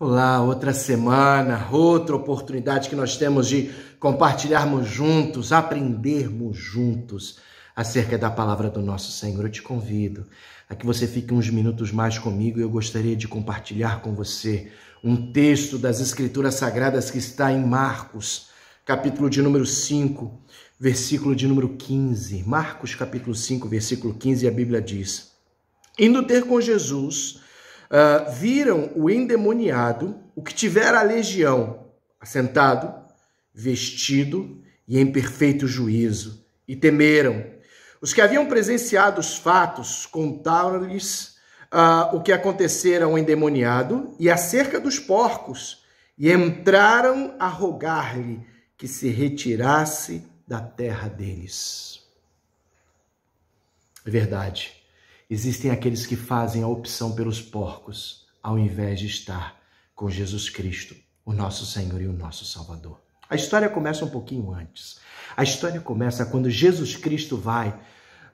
Olá, outra semana, outra oportunidade que nós temos de compartilharmos juntos, aprendermos juntos acerca da palavra do nosso Senhor. Eu te convido a que você fique uns minutos mais comigo e eu gostaria de compartilhar com você um texto das Escrituras Sagradas que está em Marcos, capítulo de número 5, versículo de número 15. Marcos, capítulo 5, versículo 15, a Bíblia diz: Indo ter com Jesus, viram o endemoniado, o que tivera a legião, assentado, vestido e em perfeito juízo, e temeram. Os que haviam presenciado os fatos contaram-lhes o que acontecera ao endemoniado e acerca dos porcos, e entraram a rogar-lhe que se retirasse da terra deles. É verdade. Existem aqueles que fazem a opção pelos porcos, ao invés de estar com Jesus Cristo, o nosso Senhor e o nosso Salvador. A história começa um pouquinho antes. A história começa quando Jesus Cristo vai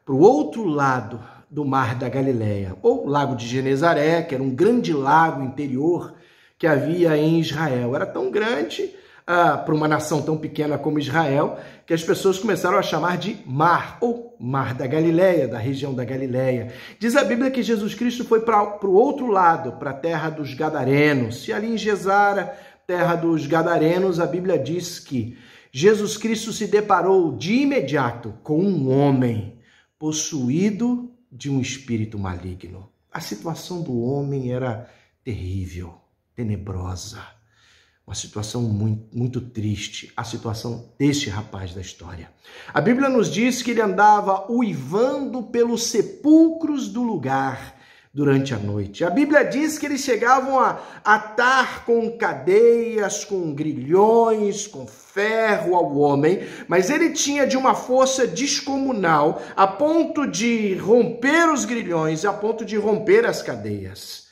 para o outro lado do Mar da Galileia, ou Lago de Genezaré, que era um grande lago interior que havia em Israel. Era tão grande, para uma nação tão pequena como Israel, que as pessoas começaram a chamar de mar, ou Mar da Galileia, da região da Galileia. Diz a Bíblia que Jesus Cristo foi para o outro lado, para a terra dos Gadarenos. E ali em Gesara, terra dos Gadarenos, a Bíblia diz que Jesus Cristo se deparou de imediato com um homem possuído de um espírito maligno. A situação do homem era terrível, tenebrosa. Uma situação muito triste, a situação deste rapaz da história. A Bíblia nos diz que ele andava uivando pelos sepulcros do lugar durante a noite. A Bíblia diz que eles chegavam a atar com cadeias, com grilhões, com ferro ao homem, mas ele tinha de uma força descomunal, a ponto de romper os grilhões, a ponto de romper as cadeias.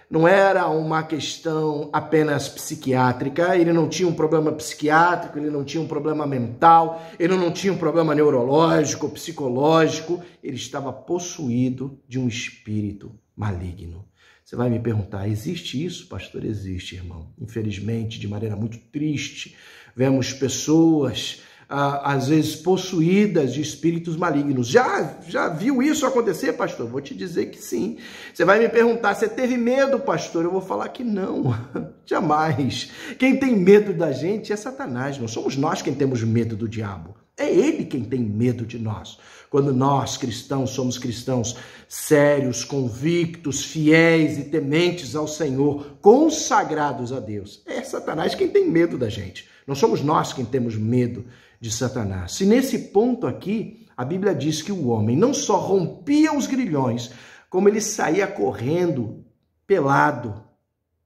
Não era uma questão apenas psiquiátrica, ele não tinha um problema psiquiátrico, ele não tinha um problema mental, ele não tinha um problema neurológico, psicológico, ele estava possuído de um espírito maligno. Você vai me perguntar, existe isso, pastor? Existe, irmão. Infelizmente, de maneira muito triste, vemos pessoas às vezes possuídas de espíritos malignos. Já viu isso acontecer, pastor? Vou te dizer que sim. Você vai me perguntar, você teve medo, pastor? Eu vou falar que não, jamais. Quem tem medo da gente é Satanás, não somos nós quem temos medo do diabo. É ele quem tem medo de nós. Quando nós, cristãos, somos cristãos sérios, convictos, fiéis e tementes ao Senhor, consagrados a Deus, é Satanás quem tem medo da gente. Não somos nós quem temos medo de Satanás. E nesse ponto aqui, a Bíblia diz que o homem não só rompia os grilhões, como ele saía correndo pelado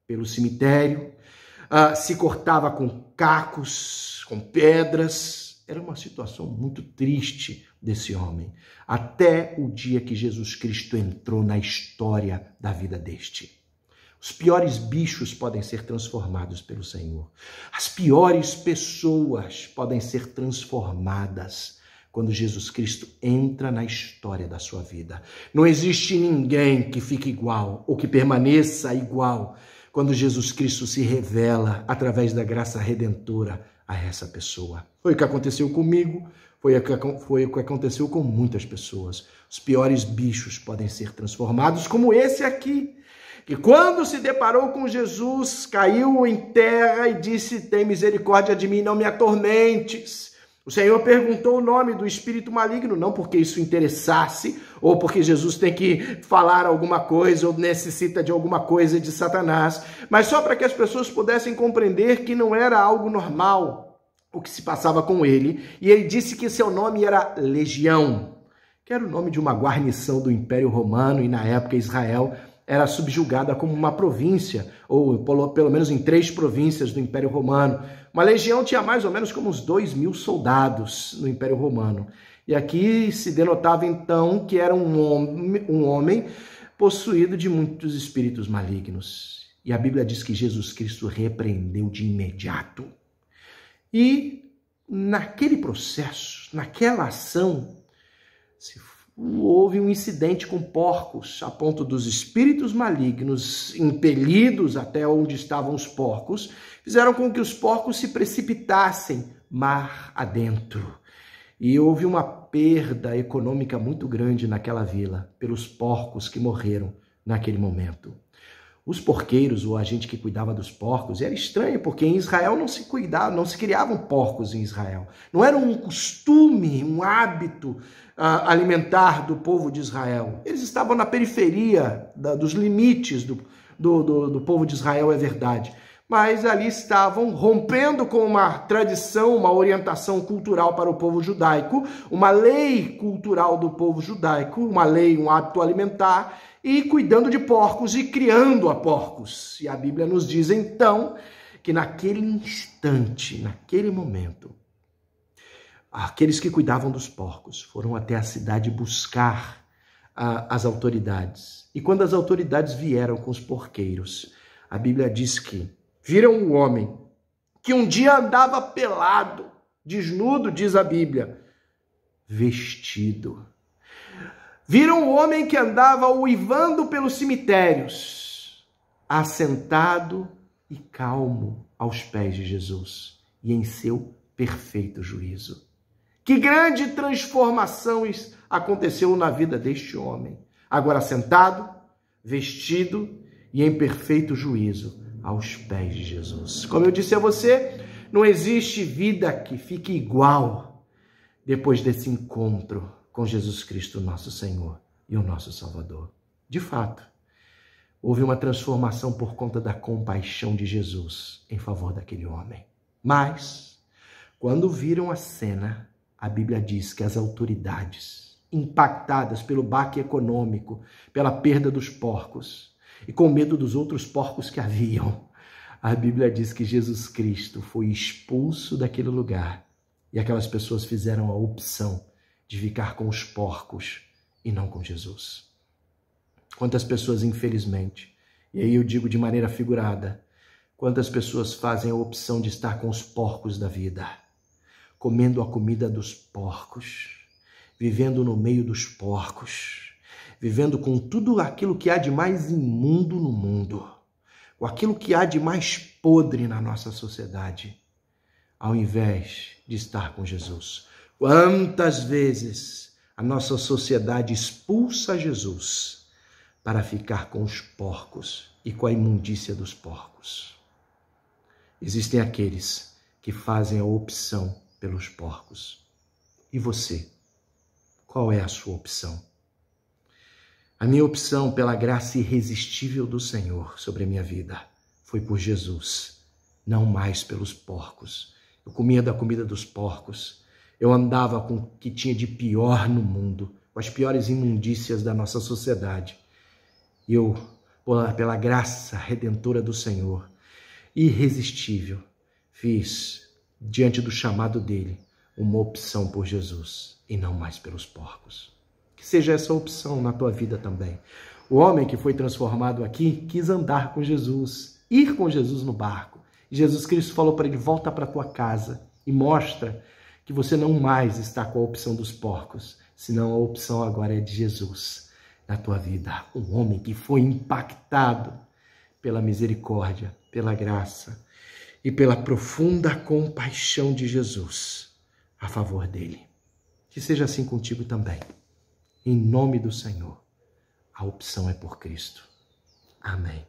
pelo cemitério, se cortava com cacos, com pedras. Era uma situação muito triste desse homem, até o dia que Jesus Cristo entrou na história da vida deste. Os piores bichos podem ser transformados pelo Senhor. As piores pessoas podem ser transformadas quando Jesus Cristo entra na história da sua vida. Não existe ninguém que fique igual ou que permaneça igual quando Jesus Cristo se revela através da graça redentora a essa pessoa. Foi o que aconteceu comigo, foi o que aconteceu com muitas pessoas. Os piores bichos podem ser transformados, como esse aqui, que quando se deparou com Jesus, caiu em terra e disse: tem misericórdia de mim, não me atormentes. O Senhor perguntou o nome do espírito maligno, não porque isso interessasse, ou porque Jesus tem que falar alguma coisa, ou necessita de alguma coisa de Satanás, mas só para que as pessoas pudessem compreender que não era algo normal o que se passava com ele. E ele disse que seu nome era Legião, que era o nome de uma guarnição do Império Romano, e na época Israel era subjugada como uma província, ou pelo menos em 3 províncias do Império Romano. Uma legião tinha mais ou menos como uns 2.000 soldados no Império Romano. E aqui se denotava então que era um homem possuído de muitos espíritos malignos. E a Bíblia diz que Jesus Cristo repreendeu de imediato. E naquele processo, naquela ação, houve um incidente com porcos, a ponto dos espíritos malignos, impelidos até onde estavam os porcos, fizeram com que os porcos se precipitassem mar adentro. E houve uma perda econômica muito grande naquela vila, pelos porcos que morreram naquele momento. Os porqueiros, ou a gente que cuidava dos porcos, era estranho, porque em Israel não se criavam porcos em Israel. Não era um costume, um hábito alimentar do povo de Israel. Eles estavam na periferia dos limites do povo de Israel, é verdade. Mas ali estavam rompendo com uma tradição, uma orientação cultural para o povo judaico, uma lei cultural do povo judaico, uma lei, um hábito alimentar, e cuidando de porcos e criando a porcos. E a Bíblia nos diz então que naquele instante, naquele momento, aqueles que cuidavam dos porcos foram até a cidade buscar as autoridades. E quando as autoridades vieram com os porqueiros, a Bíblia diz que viram um homem que um dia andava pelado, desnudo, diz a Bíblia, vestido. Viram um homem que andava uivando pelos cemitérios, assentado e calmo aos pés de Jesus e em seu perfeito juízo. Que grande transformação aconteceu na vida deste homem. Agora sentado, vestido e em perfeito juízo aos pés de Jesus. Como eu disse a você, não existe vida que fique igual depois desse encontro com Jesus Cristo, nosso Senhor e o nosso Salvador. De fato, houve uma transformação por conta da compaixão de Jesus em favor daquele homem. Mas, quando viram a cena, a Bíblia diz que as autoridades, impactadas pelo baque econômico, pela perda dos porcos e com medo dos outros porcos que haviam, a Bíblia diz que Jesus Cristo foi expulso daquele lugar e aquelas pessoas fizeram a opção de ficar com os porcos e não com Jesus. Quantas pessoas, infelizmente, e aí eu digo de maneira figurada, quantas pessoas fazem a opção de estar com os porcos da vida, comendo a comida dos porcos, vivendo no meio dos porcos, vivendo com tudo aquilo que há de mais imundo no mundo, com aquilo que há de mais podre na nossa sociedade, ao invés de estar com Jesus. Quantas vezes a nossa sociedade expulsa Jesus para ficar com os porcos e com a imundícia dos porcos. Existem aqueles que fazem a opção pelos porcos. E você? Qual é a sua opção? A minha opção pela graça irresistível do Senhor sobre a minha vida foi por Jesus, não mais pelos porcos. Eu comia da comida dos porcos. Eu andava com o que tinha de pior no mundo, com as piores imundícias da nossa sociedade. E eu, pela graça redentora do Senhor, irresistível, fiz, diante do chamado dele, uma opção por Jesus e não mais pelos porcos. Que seja essa opção na tua vida também. O homem que foi transformado aqui quis andar com Jesus, ir com Jesus no barco. E Jesus Cristo falou para ele, volta para tua casa e mostra que você não mais está com a opção dos porcos, senão a opção agora é de Jesus na tua vida. Um homem que foi impactado pela misericórdia, pela graça e pela profunda compaixão de Jesus a favor dele. Que seja assim contigo também. Em nome do Senhor, a opção é por Cristo. Amém.